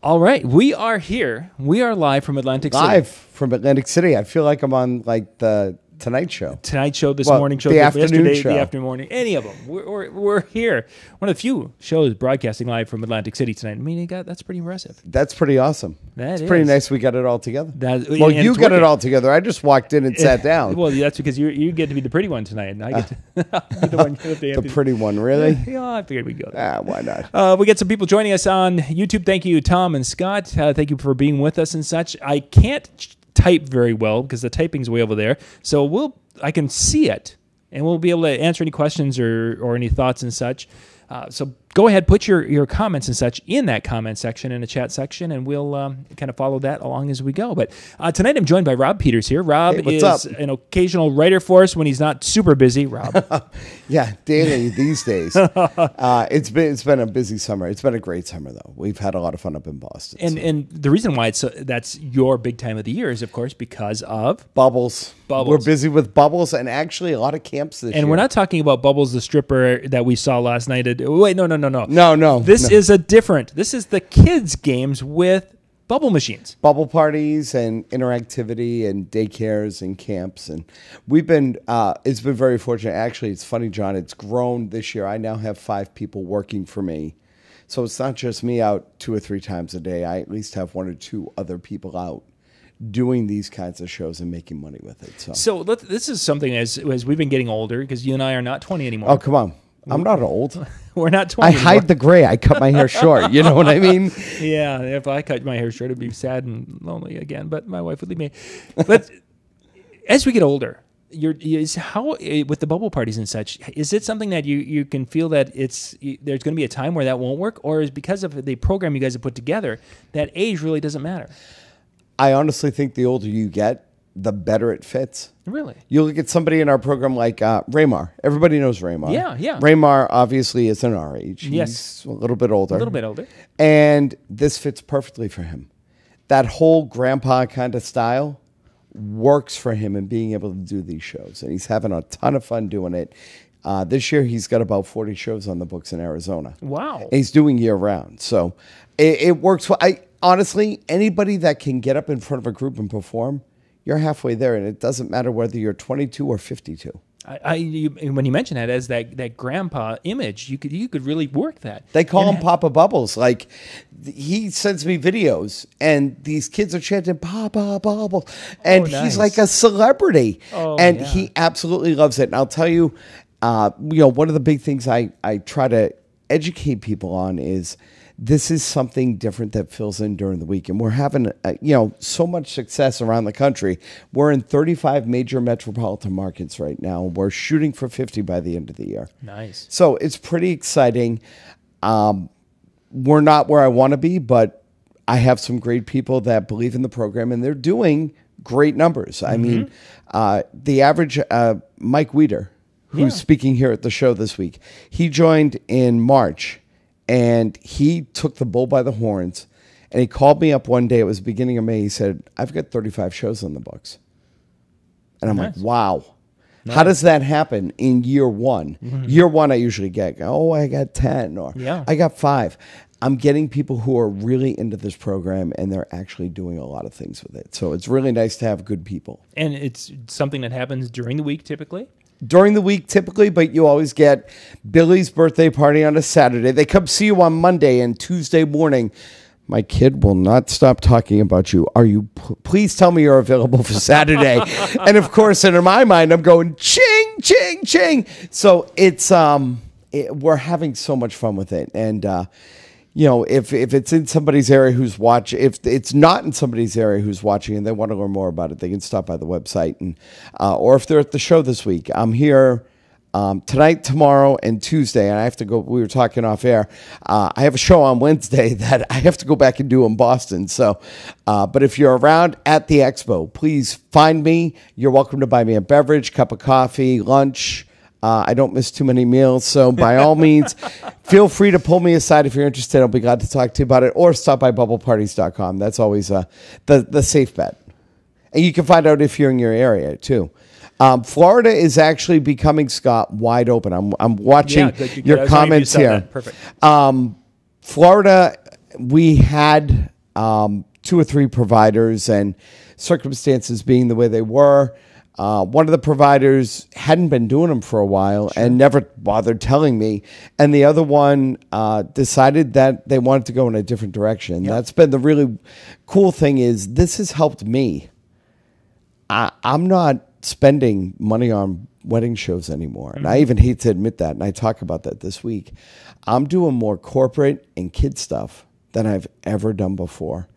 All right, we are here. We are live from Atlantic City. Live from Atlantic City. I feel like I'm on like the Tonight Show. Tonight Show, this morning show, the afternoon yesterday, show. the afternoon morning, any of them. We're here. One of the few shows broadcasting live from Atlantic City tonight. I mean, that's pretty impressive. That's pretty awesome. It's pretty nice we got it all together. Well, you got it all together. I just walked in and sat down. Well, that's because you get to be the pretty one tonight, and I get to be the one. The pretty one, really? Yeah, I figured we'd go there. Why not? We get some people joining us on YouTube. Thank you, Tom and Scott. Thank you for being with us and such. I can't type very well because the typing's way over there. So I can see it, and we'll be able to answer any questions or any thoughts and such. So go ahead, put your comments and such in that comment section, in the chat section, and we'll kind of follow that along as we go. But tonight I'm joined by Rob Peters here. Rob is an occasional writer for us when he's not super busy. Rob. Yeah, daily these days. It's been a busy summer. It's been a great summer, though. We've had a lot of fun up in Boston. And the reason why that's your big time of the year is, of course, because of Bubbles. We're busy with Bubbles and actually a lot of camps this year. And we're not talking about Bubbles, the stripper that we saw last night. Wait, no. No. This is This is the kids' games with bubble machines. Bubble parties and interactivity and daycares and camps. And we've been, it's been very fortunate. Actually, it's funny, John, it's grown this year. I now have 5 people working for me. So it's not just me out 2 or 3 times a day. I at least have 1 or 2 other people out doing these kinds of shows and making money with it. So this is something as we've been getting older, because you and I are not 20 anymore. Oh, come on. I'm not old. We're not 20 I anymore. hide the gray. I cut my hair short. You know what I mean? Yeah, if I cut my hair short, it'd be sad and lonely again, but my wife would leave me. But as we get older, how with the bubble parties and such, is it something that you can feel that there's going to be a time where that won't work, or is because of the program you guys have put together that age really doesn't matter? I honestly think the older you get, the better it fits. Really? You look at somebody in our program like Raymar. Everybody knows Raymar. Yeah. Raymar obviously isn't our age. Yes. He's a little bit older. And this fits perfectly for him. That whole grandpa kind of style works for him in being able to do these shows. And he's having a ton of fun doing it. This year, he's got about 40 shows on the books in Arizona. Wow. And he's doing year-round. So it works well. Honestly, anybody that can get up in front of a group and perform, you're halfway there, and it doesn't matter whether you're 22 or 52. When you mention that as that grandpa image, you could really work that. They call him Papa Bubbles. Like, he sends me videos, and these kids are chanting Papa Bubbles, and he's like a celebrity, he absolutely loves it. And I'll tell you, one of the big things I try to educate people on is this is something different that fills in during the week. And we're having, so much success around the country. We're in 35 major metropolitan markets right now. We're shooting for 50 by the end of the year. Nice. So it's pretty exciting. We're not where I want to be, but I have some great people that believe in the program, and they're doing great numbers. I mean, the average Mike Weeder, who's speaking here at the show this week, he joined in March. And he took the bull by the horns, and he called me up one day. It was the beginning of May. He said, I've got 35 shows on the books. And I'm like, wow. Nice. How does that happen in year one? Mm-hmm. Year one, I usually get, I got 10 or I got 5. I'm getting people who are really into this program, and they're actually doing a lot of things with it. So it's really nice to have good people. And it's something that happens during the week typically? During the week, typically, but you always get Billy's birthday party on a Saturday. They come see you on Monday, and Tuesday morning, my kid will not stop talking about you. Please tell me you're available for Saturday. And of course, in my mind, I'm going ching, ching, ching. So it's we're having so much fun with it. And if it's in somebody's area who's watching, if it's not in somebody's area who's watching and they want to learn more about it, they can stop by the website. And or if they're at the show this week, I'm here tonight, tomorrow, and Tuesday. And I have to go, we were talking off air. I have a show on Wednesday that I have to go back and do in Boston. So, but if you're around at the expo, please find me. You're welcome to buy me a beverage, cup of coffee, lunch. I don't miss too many meals, so by all means, feel free to pull me aside if you're interested. I'll be glad to talk to you about it, or stop by bubbleparties.com. That's always the safe bet. And you can find out if you're in your area, too. Florida is actually becoming, Scott, wide open. I'm watching your comments here. Perfect. Florida, we had 2 or 3 providers, and circumstances being the way they were. One of the providers hadn't been doing them for a while and never bothered telling me. And the other one decided that they wanted to go in a different direction. Yep. That's been the really cool thing is this has helped me. I'm not spending money on wedding shows anymore. And I even hate to admit that. And I talk about that this week. I'm doing more corporate and kid stuff than I've ever done before.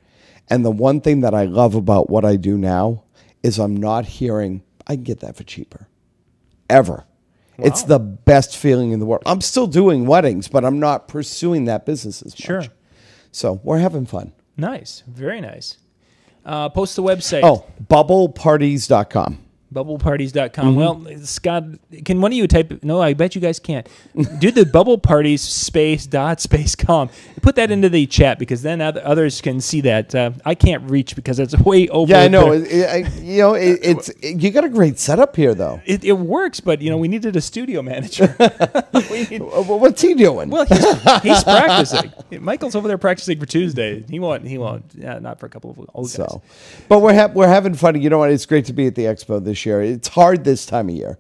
And the one thing that I love about what I do now is I'm not hearing, I can get that for cheaper. Ever. Wow. It's the best feeling in the world. I'm still doing weddings, but I'm not pursuing that business as much. Sure. So we're having fun. Nice. Very nice. Post the website. Oh, bubbleparties.com. Bubbleparties.com. Well, Scott, can one of you type? No, I bet you guys can't. Do the bubble parties space.com. Put that into the chat because then others can see that. I can't reach because it's way over. Yeah, I know. You got a great setup here, though. It works, but we needed a studio manager. What's he doing? Well, he's practicing. Michael's over there practicing for Tuesday. He won't. Yeah, not for a couple of old guys. But we're having fun. You know what? It's great to be at the expo this year. It's hard this time of year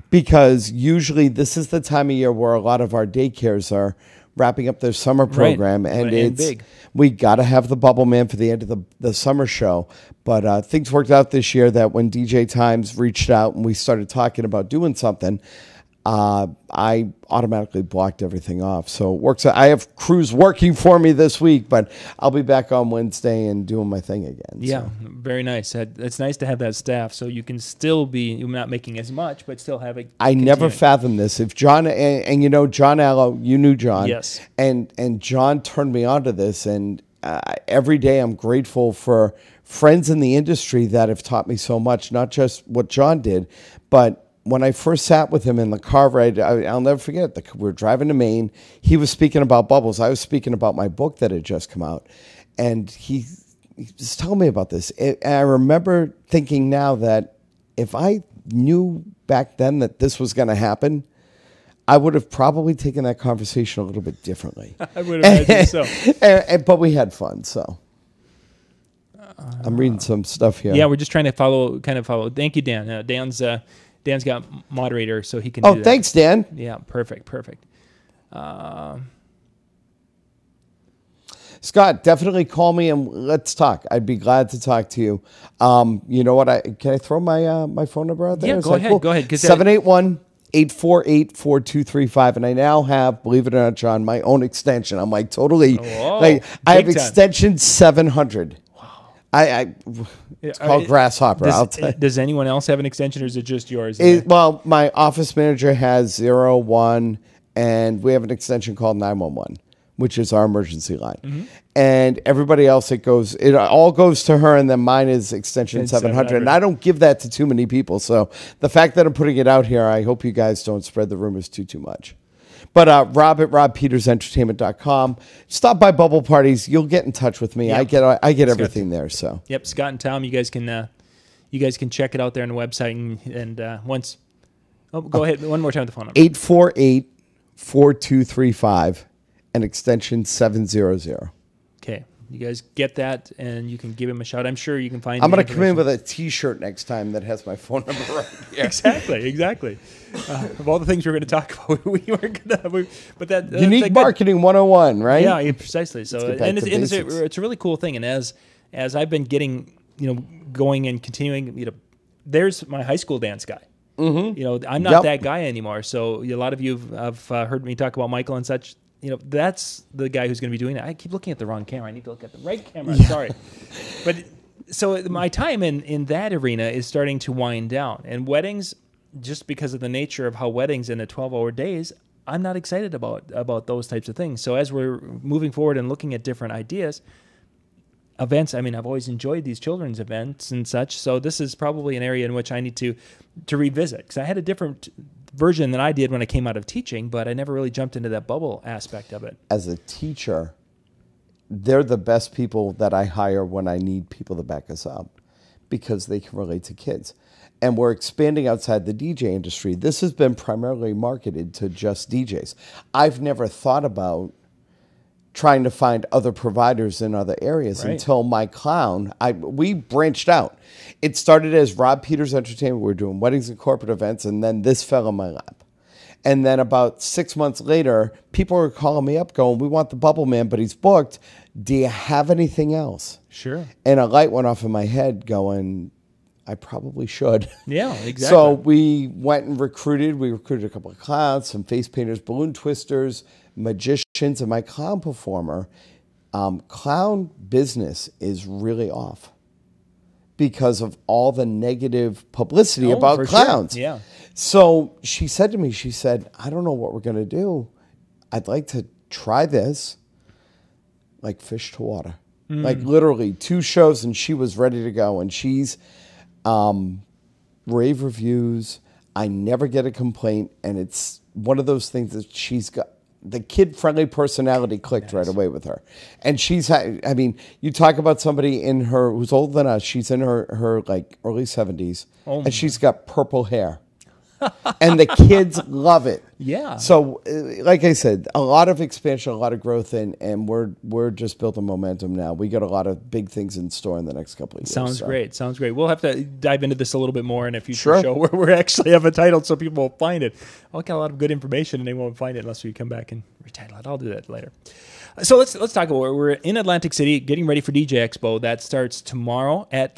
because usually this is the time of year where a lot of our daycares are wrapping up their summer program, and it's big. We got to have the Bubble Man for the end of the summer show. But things worked out this year that when DJ Times reached out and we started talking about doing something, I automatically blocked everything off. So it works. I have crews working for me this week, but I'll be back on Wednesday and doing my thing again. Yeah, very nice. It's nice to have that staff so you can still be, you're not making as much, but still have it. I never fathomed this. If John, and John Allo, you knew John. Yes. And John turned me on to this, and every day I'm grateful for friends in the industry that have taught me so much, not just what John did, but when I first sat with him in the car ride, I'll never forget. We were driving to Maine. He was speaking about bubbles. I was speaking about my book that had just come out. And he was telling me about this. And I remember thinking now that if I knew back then that this was going to happen, I would have probably taken that conversation a little bit differently. I would imagine so. But we had fun, so. I'm reading some stuff here. Yeah, we're just trying to follow. Thank you, Dan. Dan's got moderator, so he can do that. Oh, thanks, Dan. Yeah, perfect. Scott, definitely call me and let's talk. I'd be glad to talk to you. You know what? Can I throw my phone number out there? Yeah, go ahead. Cool? Go ahead. 781-848-4235. And I now have, believe it or not, John, my own extension. I'm like totally, I have extension 700. It's called Grasshopper. Does anyone else have an extension, or is it just yours? Well, my office manager has 01, and we have an extension called 911, which is our emergency line. Mm-hmm. And everybody else, it all goes to her, and then mine is extension 700. And I don't give that to too many people. So the fact that I'm putting it out here, I hope you guys don't spread the rumors too much. But Rob at robpetersentertainment.com. Stop by Bubble Parties. You'll get in touch with me. Yep. I get everything there. So yep, Scott and Tom, you guys can check it out there on the website and once. Oh, go ahead one more time with the phone number. 848-4235 and extension 700. Okay. You guys get that, and you can give him a shout. I'm sure you can find. I'm going to come in with a T-shirt next time that has my phone number right here. Exactly. Of all the things we were going to talk about, we were going to. But that unique marketing 101, right? Yeah, precisely. So, and it's a really cool thing. And as I've been getting, going and continuing, there's my high school dance guy. Mm-hmm. I'm not that guy anymore. So a lot of you have heard me talk about Michael and such. That's the guy who's going to be doing that. I keep looking at the wrong camera. I need to look at the right camera. Yeah. Sorry. But so my time in that arena is starting to wind down. And weddings, just because of the nature of how weddings in the 12-hour days, I'm not excited about those types of things. So as we're moving forward and looking at different ideas, events, I've always enjoyed these children's events and such. So this is probably an area in which I need to revisit. Because I had a different version than I did when I came out of teaching, but I never really jumped into that bubble aspect of it. As a teacher, they're the best people that I hire when I need people to back us up because they can relate to kids. And we're expanding outside the DJ industry. This has been primarily marketed to just DJs. I've never thought about trying to find other providers in other areas until my clown, we branched out. It started as Rob Peters Entertainment. We were doing weddings and corporate events, and then this fell in my lap. And then about 6 months later, people were calling me up going, we want the Bubble Man, but he's booked. Do you have anything else? Sure. And a light went off in my head going, I probably should. Yeah, exactly. So we went and recruited. We recruited a couple of clowns, some face painters, balloon twisters, magicians, and my clown performer. Clown business is really off because of all the negative publicity about clowns. Sure. Yeah. So she said to me, she said, I don't know what we're going to do. I'd like to try this like fish to water. Like literally 2 shows and she was ready to go. And she's rave reviews. I never get a complaint. And it's one of those things that she's got. The kid-friendly personality clicked right away with her. And she's, I mean, you talk about somebody in her, who's older than us, she's in her like early 70s, and she's got purple hair. And the kids love it. Yeah. So, like I said, a lot of expansion, a lot of growth, and we're just building momentum now. We got a lot of big things in store in the next couple of years. Sounds great. Sounds great. We'll have to dive into this a little bit more in a future show where we actually have a title so people will find it. I'll get a lot of good information and they won't find it unless we come back and retitle it. I'll do that later. So let's talk about it. We're in Atlantic City getting ready for DJ Expo. That starts tomorrow at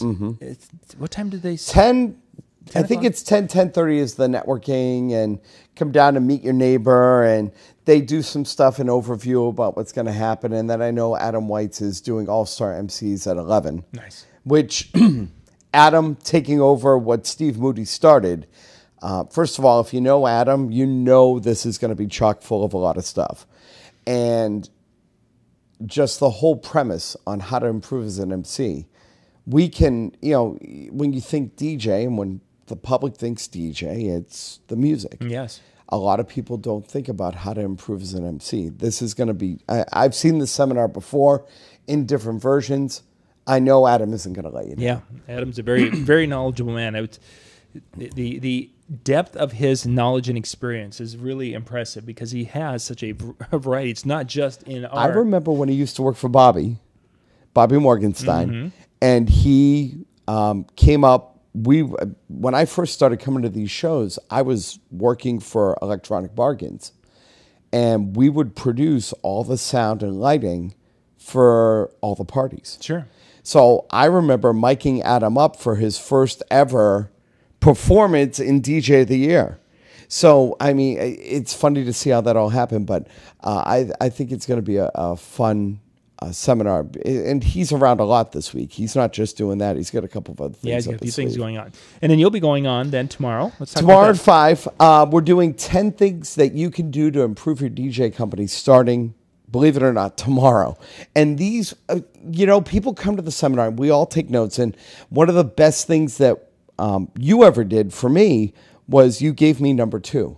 what time did they say? 10. I think it's 10:30 is the networking, and come down and meet your neighbor, and they do some stuff, an overview about what's going to happen. And then I know Adam White's is doing All-Star MCs at 11. Nice. Which Adam taking over what Steve Moody started. First of all, if you know Adam, you know this is going to be chock full of a lot of stuff. And just the whole premise on how to improve as an MC. We can, when you think DJ and when the public thinks DJ, it's the music. Yes. A lot of people don't think about how to improve as an MC. This is going to be, I've seen this seminar before in different versions. I know Adam isn't going to let you know. Yeah, Adam's a very, very knowledgeable man. The depth of his knowledge and experience is really impressive because he has such a variety. It's not just in our... I remember when he used to work for Bobby Morgenstein, and he came up. When I first started coming to these shows, I was working for Electronic Bargains, and we would produce all the sound and lighting for all the parties. Sure. So I remember miking Adam up for his first ever performance in DJ of the Year. So, I mean, it's funny to see how that all happened, but I think it's going to be a fun seminar. And he's around a lot this week. He's not just doing that. He's got a couple of other things. Yeah, he's got a few things going on. And then you'll be going on then tomorrow. Let's talk tomorrow about at 5, we're doing 10 things that you can do to improve your DJ company starting, believe it or not, tomorrow. And these, people come to the seminar and we all take notes. And one of the best things that you ever did for me was you gave me number 2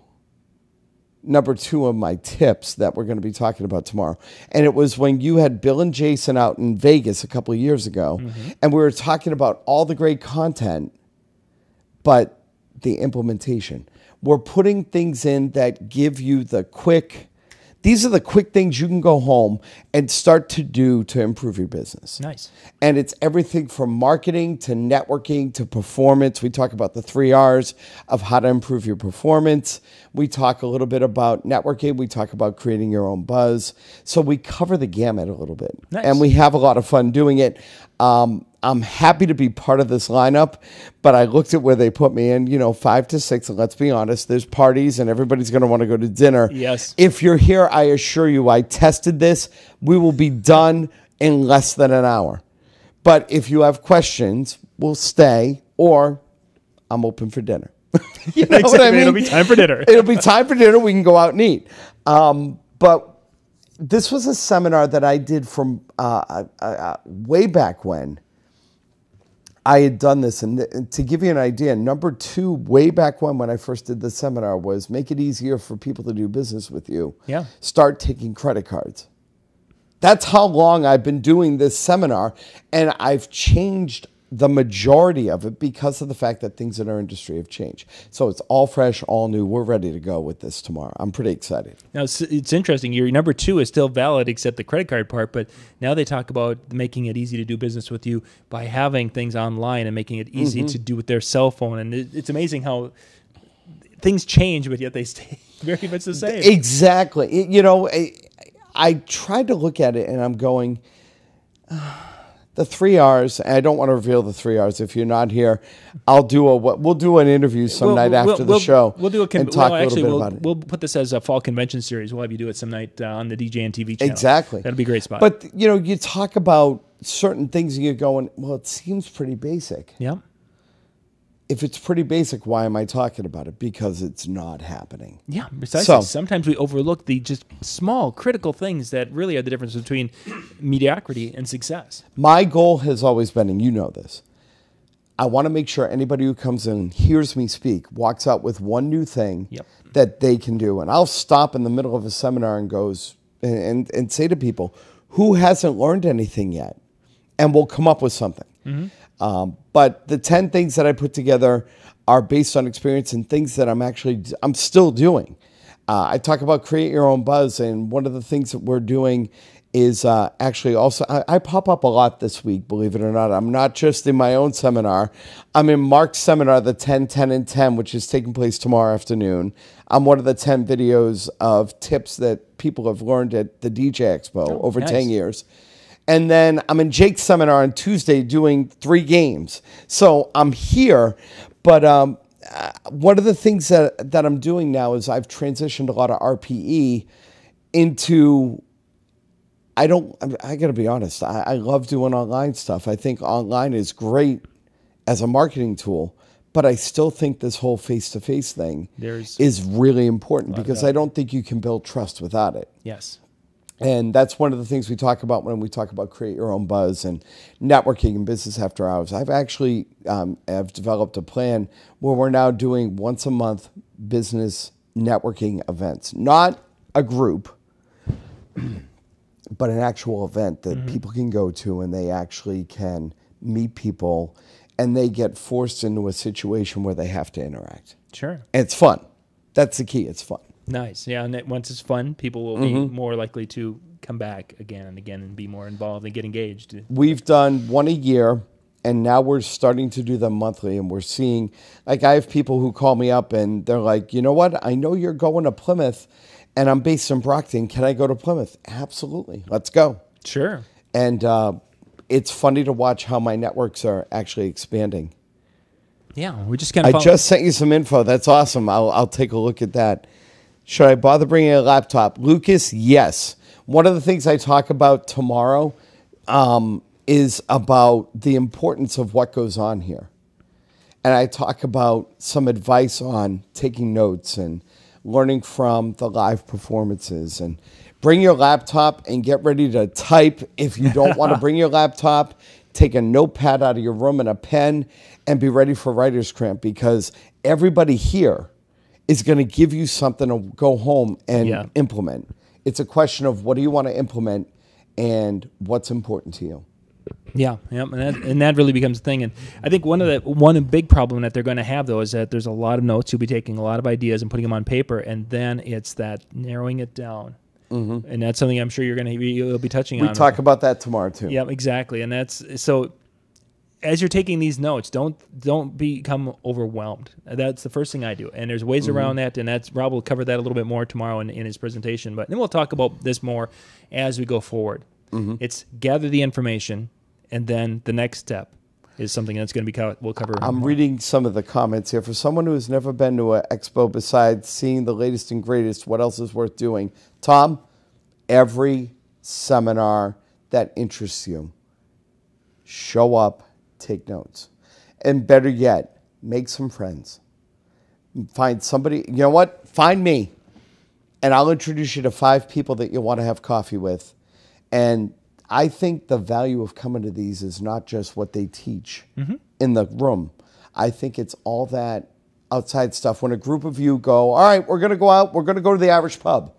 of my tips that we're going to be talking about tomorrow. And it was when you had Bill and Jason out in Vegas a couple of years ago, and we were talking about all the great content, but the implementation. We're putting things in that give you these are the quick things you can go home and start to do to improve your business. Nice. And it's everything from marketing to networking to performance. We talk about the 3 R's of how to improve your performance. We talk a little bit about networking. We talk about creating your own buzz. So we cover the gamut a little bit. Nice. And we have a lot of fun doing it. I'm happy to be part of this lineup, but I looked at where they put me in, 5 to 6, and let's be honest, there's parties and everybody's going to want to go to dinner. Yes. If you're here, I assure you, I tested this. We will be done in less than an hour. But if you have questions, we'll stay, or I'm open for dinner. You know what I mean? It'll be time for dinner. It'll be time for dinner. We can go out and eat. But this was a seminar that I did from way back when. I had done this, and to give you an idea, number 2, way back when I first did the seminar, was make it easier for people to do business with you. Yeah. Start taking credit cards. That's how long I've been doing this seminar, and I've changed the majority of it because of the fact that things in our industry have changed. So it's all fresh, all new. We're ready to go with this tomorrow. I'm pretty excited. Now, it's interesting. Your number 2 is still valid except the credit card part, but now they talk about making it easy to do business with you by having things online and making it easy to do with their cell phone. And it's amazing how things change, but yet they stay very much the same. Exactly. You know, I tried to look at it and I'm going... the 3 R's. I don't want to reveal the 3 R's. If you're not here, we'll do an interview some night after the show. We'll do and talk a little bit about it. We'll put this as a fall convention series. We'll have you do it some night on the DJNTV channel. Exactly. That'll be a great spot. But you know, you talk about certain things and you're going, well, it seems pretty basic. Yeah. If it's pretty basic, why am I talking about it? Because it's not happening. Yeah, precisely. Sometimes we overlook the just small, critical things that really are the difference between mediocrity and success. My goal has always been, and you know this, I want to make sure anybody who comes in, hears me speak, walks out with one new thing that they can do. And I'll stop in the middle of a seminar and goes and say to people, who hasn't learned anything yet? And we'll come up with something. But the 10 things that I put together are based on experience and things that I'm still doing. I talk about create your own buzz, and one of the things that we're doing is actually also, I pop up a lot this week, believe it or not. I'm not just in my own seminar. I'm in Mark's seminar, the 10, 10, and 10, which is taking place tomorrow afternoon. I'm one of the 10 videos of tips that people have learned at the DJ Expo over 10 years. And then I'm in Jake's seminar on Tuesday doing 3 games. So I'm here. But one of the things that I'm doing now is I've transitioned a lot of RPE into, I got to be honest, I love doing online stuff. I think online is great as a marketing tool. But I still think this whole face-to-face thing is really important because I don't think you can build trust without it. Yes. And that's one of the things we talk about when we talk about create your own buzz and networking and business after hours. I've actually have developed a plan where we're now doing once a month business networking events, not a group, but an actual event that people can go to and they actually can meet people and they get forced into a situation where they have to interact. Sure. And it's fun. That's the key. It's fun. Nice. Yeah, and once it's fun, people will be more likely to come back again and again and be more involved and get engaged. We've done one a year, and now we're starting to do them monthly, and we're seeing, like I have people who call me up, and they're like, you know what, I know you're going to Plymouth, and I'm based in Brockton. Can I go to Plymouth? Absolutely. Let's go. Sure. And it's funny to watch how my networks are actually expanding. Yeah, we just kind of... I just sent you some info. That's awesome. I'll take a look at that. Should I bother bringing a laptop? Lucas, yes. One of the things I talk about tomorrow is about the importance of what goes on here. And I talk about some advice on taking notes and learning from the live performances. And bring your laptop and get ready to type. If you don't want to bring your laptop, take a notepad out of your room and a pen and be ready for writer's cramp because everybody here is going to give you something to go home and implement. It's a question of what do you want to implement and what's important to you. Yeah, and that really becomes a thing. And I think one big problem that they're going to have, though, is that there's a lot of notes. You'll be taking a lot of ideas and putting them on paper, and then it's that narrowing it down. And that's something I'm sure you'll be touching on. We talk about that tomorrow, too. Yeah, exactly. And that's so... As you're taking these notes, don't become overwhelmed. That's the first thing I do. And there's ways around that, and Rob will cover that a little bit more tomorrow in his presentation. But then we'll talk about this more as we go forward. It's gather the information, and then the next step is something that's going to be we'll cover. I'm reading some of the comments here. For someone who has never been to an expo besides seeing the latest and greatest, what else is worth doing? Tom, every seminar that interests you, show up. Take notes. And better yet, make some friends. Find somebody, you know what? Find me. And I'll introduce you to 5 people that you want to have coffee with. And I think the value of coming to these is not just what they teach in the room. I think it's all that outside stuff. When a group of you go, all right, we're going to go out. We're going to go to the Irish pub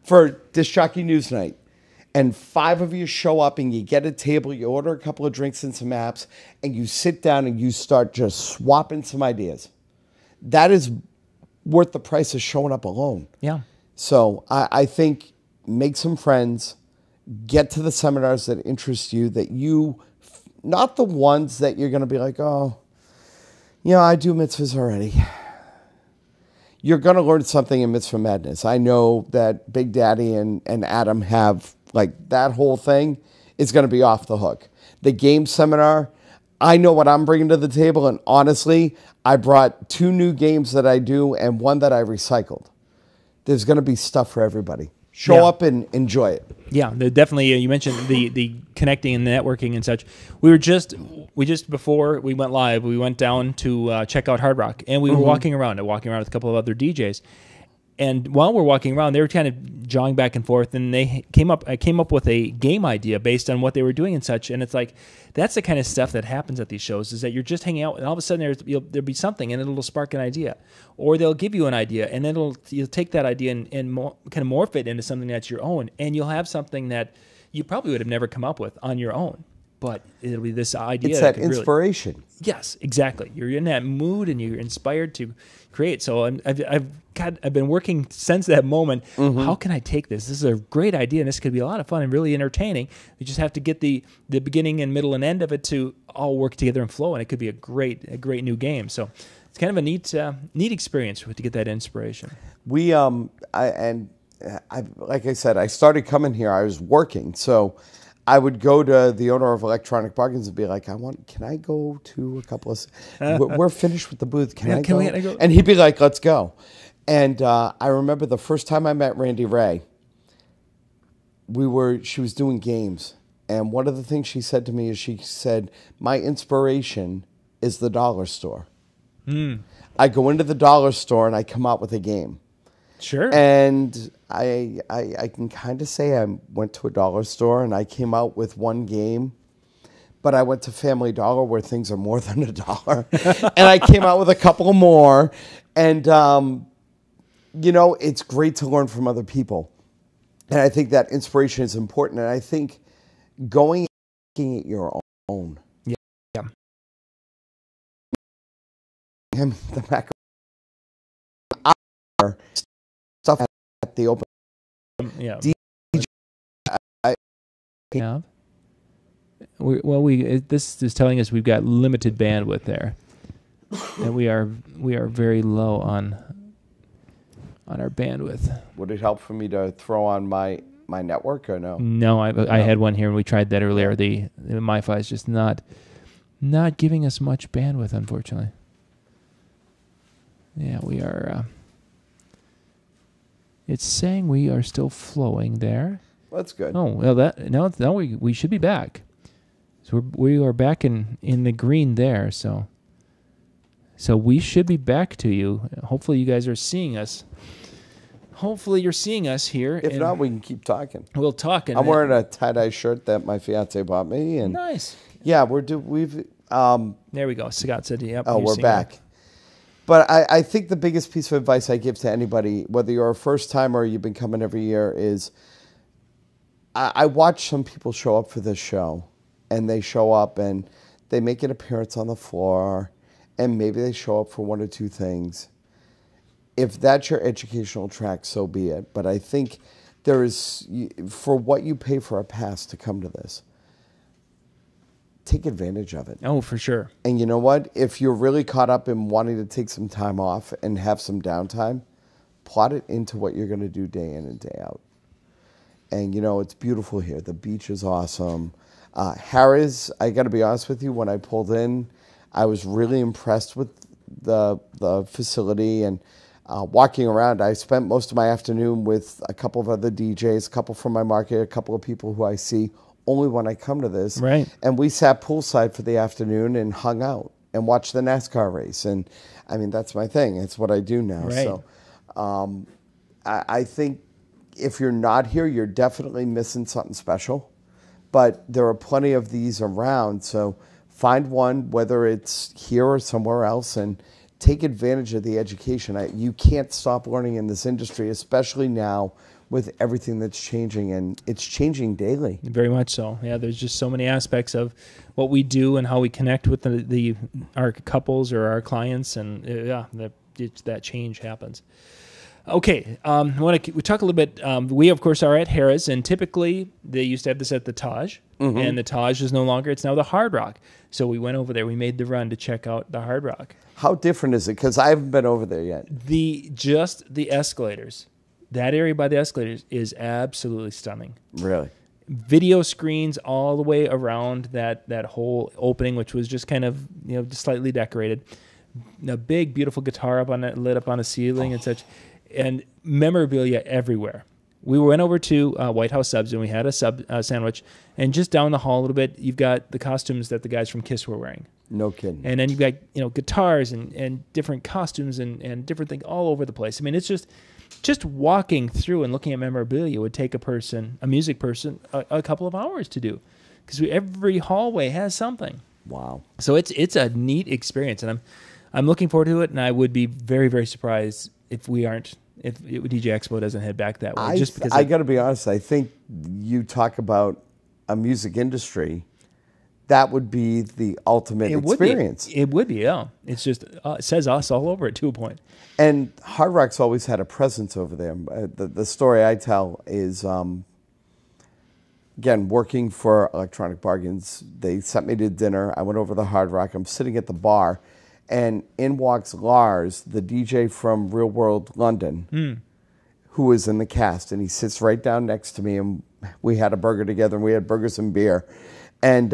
for Disc Jockey News Night. and 5 of you show up and you get a table, you order a couple of drinks and some apps, and you sit down and you start just swapping some ideas. That is worth the price of showing up alone. Yeah. So I think make some friends, get to the seminars that interest you, that you, not the ones that you're going to be like, oh, I do mitzvahs already. You're going to learn something in Mitzvah Madness. I know that Big Daddy and Adam have, like, that whole thing is going to be off the hook. The game seminar, I know what I'm bringing to the table, and honestly, I brought 2 new games that I do and 1 that I recycled. There's going to be stuff for everybody. Show up and enjoy it. Yeah, definitely. You mentioned the connecting and networking and such. We just before we went live, we went down to check out Hard Rock, and we were walking around with a couple of other DJs. And while we're walking around, they were kind of jawing back and forth, and I came up with a game idea based on what they were doing and such. And it's like, that's the kind of stuff that happens at these shows, is that you're just hanging out, and all of a sudden there'll be something, and it'll spark an idea. Or they'll give you an idea, and then you'll take that idea and kind of morph it into something that's your own, and you'll have something that you probably would have never come up with on your own. But it'll be this idea. It's that inspiration. Really, yes, exactly. You're in that mood and you're inspired to create. So I've been working since that moment. How can I take this? This is a great idea, and this could be a lot of fun and really entertaining. You just have to get the beginning and middle and end of it to all work together and flow, and it could be a great new game. So it's kind of a neat experience to get that inspiration. We like I said, I started coming here. I was working, so I would go to the owner of Electronic Bargains and be like, can I go to a couple of, we're finished with the booth. Can I go? And he'd be like, let's go. And I remember the first time I met Randy Ray, she was doing games. And one of the things she said to me is, she said, my inspiration is the dollar store. I go into the dollar store and I come out with a game. Sure. And I can kind of say I went to a dollar store and I came out with one game, but I went to Family Dollar where things are more than $1. And I came out with a couple more. And, it's great to learn from other people. And I think that inspiration is important. And I think going and making it your own. Yeah. The macro stuff at the open. Yeah. This is telling us we've got limited bandwidth there, and we are very low on our bandwidth. Would it help for me to throw on my network or no? No, I had one here and we tried that earlier. The MiFi is just not giving us much bandwidth, unfortunately. Yeah, we are. It's saying we are still flowing there. That's good. Oh well, we should be back. So we are back in the green there. So we should be back to you. Hopefully you guys are seeing us. Hopefully you're seeing us here. If not, we can keep talking. We'll talk. I'm wearing a tie-dye shirt that my fiance bought me, and nice. Yeah, we've. There we go. Scott said, "Yep." Oh, we're back. It. But I think the biggest piece of advice I give to anybody, whether you're a first timer or you've been coming every year, is I watch some people show up for this show, and they show up and they make an appearance on the floor, and maybe they show up for 1 or 2 things. If that's your educational track, so be it. But I think there is, for what you pay for a pass to come to this, take advantage of it. Oh, for sure. And you know what? If you're really caught up in wanting to take some time off and have some downtime, plot it into what you're going to do day in and day out. And, it's beautiful here. The beach is awesome. Harrah's, I got to be honest with you, when I pulled in, I was really impressed with the facility and walking around. I spent most of my afternoon with a couple of other DJs, a couple from my market, a couple of people who I see only when I come to this. Right. And we sat poolside for the afternoon and hung out and watched the NASCAR race. And, I mean, that's my thing. It's what I do now. Right. So I think if you're not here, you're definitely missing something special. But there are plenty of these around. So find one, whether it's here or somewhere else, and take advantage of the education. You can't stop learning in this industry, especially now with everything that's changing, and it's changing daily. Very much so. Yeah, there's just so many aspects of what we do and how we connect with our couples or our clients, and that change happens. Okay, we talk a little bit. We of course are at Harrah's, and typically they used to have this at the Taj, and the Taj is no longer. It's now the Hard Rock. So we went over there. We made the run to check out the Hard Rock. How different is it? Because I haven't been over there yet. Just the escalators. That area by the escalators is absolutely stunning. Really? Video screens all the way around that whole opening, which was just kind of just slightly decorated. A big, beautiful guitar lit up on a ceiling and such, and memorabilia everywhere. We went over to White House Subs and we had a sub sandwich, and just down the hall a little bit, you've got the costumes that the guys from Kiss were wearing. No kidding. And then you've got guitars and different costumes and different things all over the place. I mean, it's just walking through and looking at memorabilia would take a music person, a couple of hours to do, because every hallway has something. Wow. So it's a neat experience, and I'm looking forward to it, and I would be very, very surprised if DJ Expo doesn't head back that way. Just because I got to be honest, I think you talk about a music industry, that would be the ultimate experience. It would be, yeah. It's just it says us all over it to a point. And Hard Rock's always had a presence over there. The story I tell is, again, working for Electronic Bargains, they sent me to dinner. I went over to the Hard Rock. I'm sitting at the bar, and in walks Lars, the DJ from Real World London, who was in the cast. And he sits right down next to me, and we had a burger together, and we had burgers and beer. And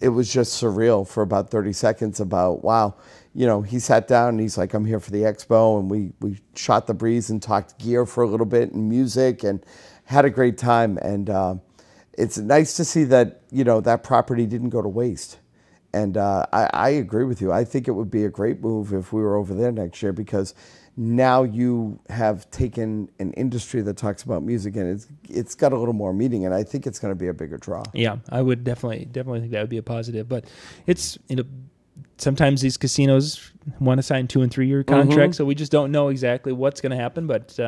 it was just surreal for about 30 seconds about, wow. He sat down and he's like, I'm here for the expo. And we shot the breeze and talked gear for a little bit and music and had a great time. And it's nice to see that, that property didn't go to waste. And I agree with you. I think it would be a great move if we were over there next year, because now you have taken an industry that talks about music and it's got a little more meaning, and I think it's going to be a bigger draw. Yeah, I would definitely think that would be a positive. But it's, sometimes these casinos want to sign 2 and 3 year contracts, so we just don't know exactly what's going to happen, but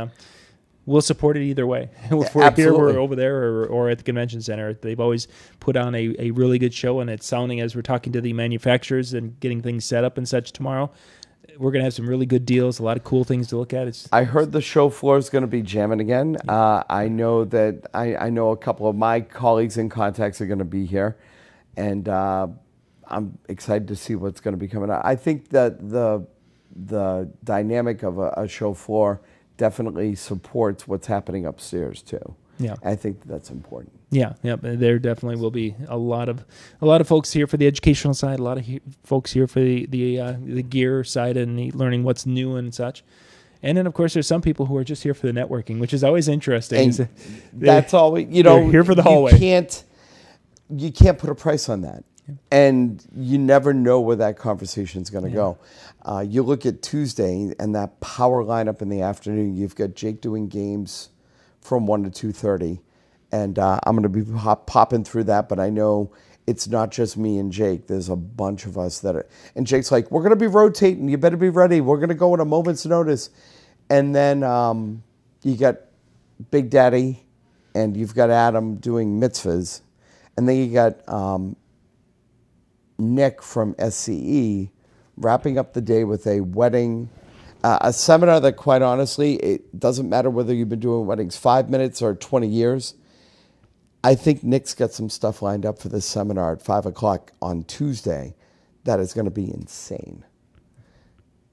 we'll support it either way. If we're here, we're over there, or at the convention center. They've always put on a really good show, and it's sounding, as we're talking to the manufacturers and getting things set up and such tomorrow, we're going to have some really good deals, a lot of cool things to look at. I heard the show floor is going to be jamming again. I know that I know a couple of my colleagues and contacts are going to be here, and I'm excited to see what's going to be coming out. I think that the dynamic of a show floor definitely supports what's happening upstairs too. Yeah, I think that's important. Yeah. There definitely will be a lot of folks here for the educational side, a lot of folks here for the gear side and learning what's new and such. And then, of course, there's some people who are just here for the networking, which is always interesting. And that's always, they're here for the hallway. You can't put a price on that. And you never know where that conversation is going to go. You look at Tuesday and that power lineup in the afternoon. You've got Jake doing games from 1 to 2:30, and I'm going to be popping through that. But I know it's not just me and Jake. There's a bunch of us that are. And Jake's like, "We're going to be rotating. You better be ready. We're going to go at a moment's notice." And then you got Big Daddy, and you've got Adam doing mitzvahs, and then you got Nick from SCE wrapping up the day with a wedding, a seminar that, quite honestly, it doesn't matter whether you've been doing weddings 5 minutes or 20 years. I think Nick's got some stuff lined up for this seminar at 5 o'clock on Tuesday that is going to be insane.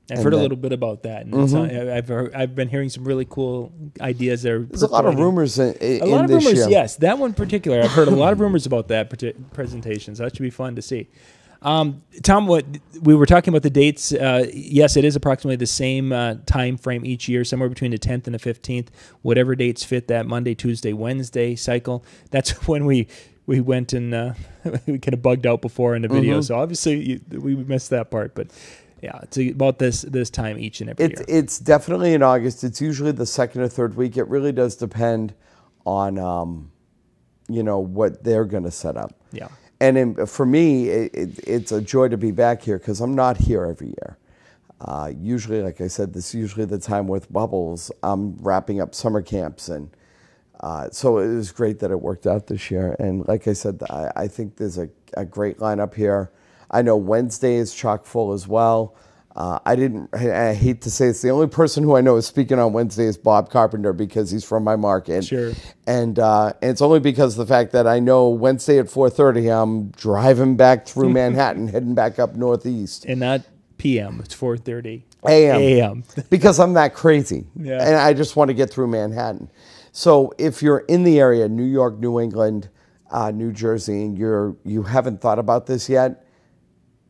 I've heard a little bit about that. And I've been hearing some really cool ideas. There's a lot of rumors in this year. Yes. That one in particular, I've heard a lot of rumors about that presentation, so that should be fun to see. Tom, what we were talking about the dates, yes, it is approximately the same time frame each year, somewhere between the 10th and the 15th, whatever dates fit that Monday, Tuesday, Wednesday cycle. That's when we went and we kind of bugged out before in the video, so obviously we missed that part, but yeah, it's about this time each and every year. It's definitely in August. It's usually the second or third week. It really does depend on, what they're going to set up. Yeah. And for me, it's a joy to be back here because I'm not here every year. Usually, like I said, this is usually the time with Bubbles. I'm wrapping up summer camps, and So it was great that it worked out this year. And like I said, I think there's a great lineup here. I know Wednesday is chock full as well. I hate to say it's the only person who I know is speaking on Wednesday is Bob Carpenter because he's from my market. Sure. And it's only because of the fact that I know Wednesday at 4:30 I'm driving back through Manhattan, heading back up northeast. And not PM. It's 4:30 a.m. Because I'm that crazy. Yeah. And I just want to get through Manhattan. So if you're in the area, New York, New England, New Jersey, and you haven't thought about this yet,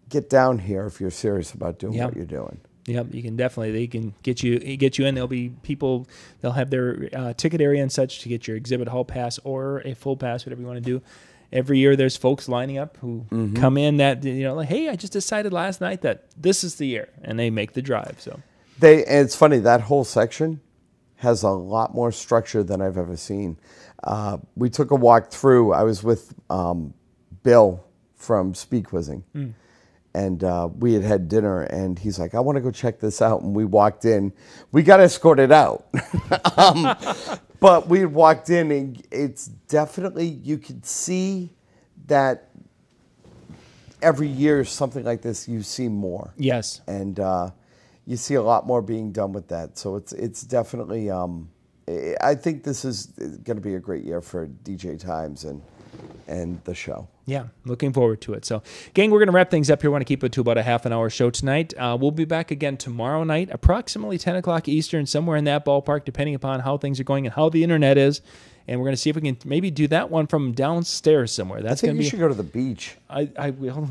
get down here if you're serious about doing what you're doing. Yep, you can definitely. They can get you in. There'll be people. They'll have their ticket area and such to get your exhibit hall pass or a full pass, whatever you want to do. Every year, there's folks lining up who come in that like, hey, I just decided last night that this is the year, and they make the drive. So and it's funny, that whole section has a lot more structure than I've ever seen. We took a walk through. I was with Bill from Speed Quizzing. And we had dinner, and he's like, I want to go check this out. And we walked in. We got escorted out. But we walked in, and it's definitely, you could see that every year something like this, you see more. yes, And you see a lot more being done with that. So it's definitely, I think this is going to be a great year for DJ Times and the show. yeah, looking forward to it. So, gang, we're going to wrap things up here. We want to keep it to about a half an hour show tonight. We'll be back again tomorrow night, approximately 10 o'clock Eastern, somewhere in that ballpark, depending upon how things are going and how the internet is. And we're going to see if we can maybe do that one from downstairs somewhere. That's going to be. You should go to the beach.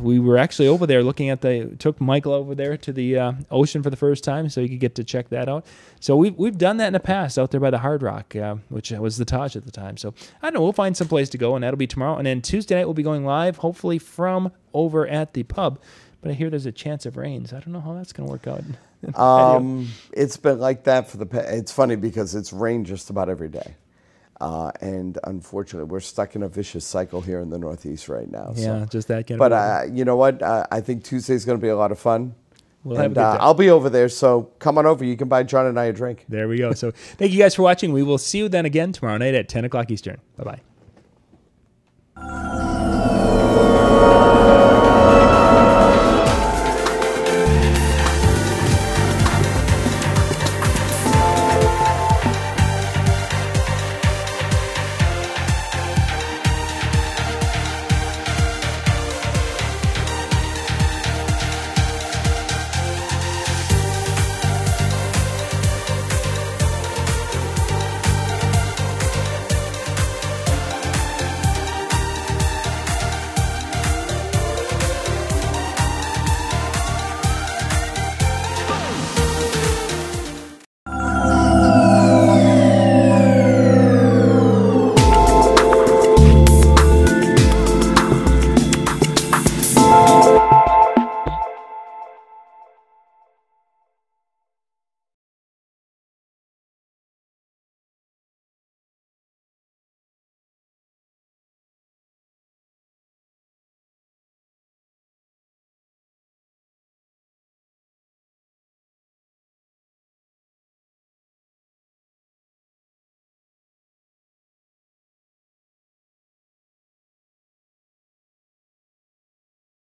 We were actually over there looking at took Michael over there to the ocean for the first time, so you could get to check that out. So we've done that in the past out there by the Hard Rock, which was the Taj at the time. So I don't know, we'll find some place to go, and that'll be tomorrow. And then Tuesday night we'll be going live, hopefully from over at the pub. But I hear there's a chance of rain, so I don't know how that's going to work out. It's been like that for it's funny because it's rained just about every day. And unfortunately, we're stuck in a vicious cycle here in the Northeast right now. Yeah, so. just that kind of. But you know what? I think Tuesday's going to be a lot of fun. We'll have a good time. I'll be over there, so come on over. You can buy John and I a drink. There we go. So thank you guys for watching. We will see you then again tomorrow night at 10 o'clock Eastern. Bye-bye.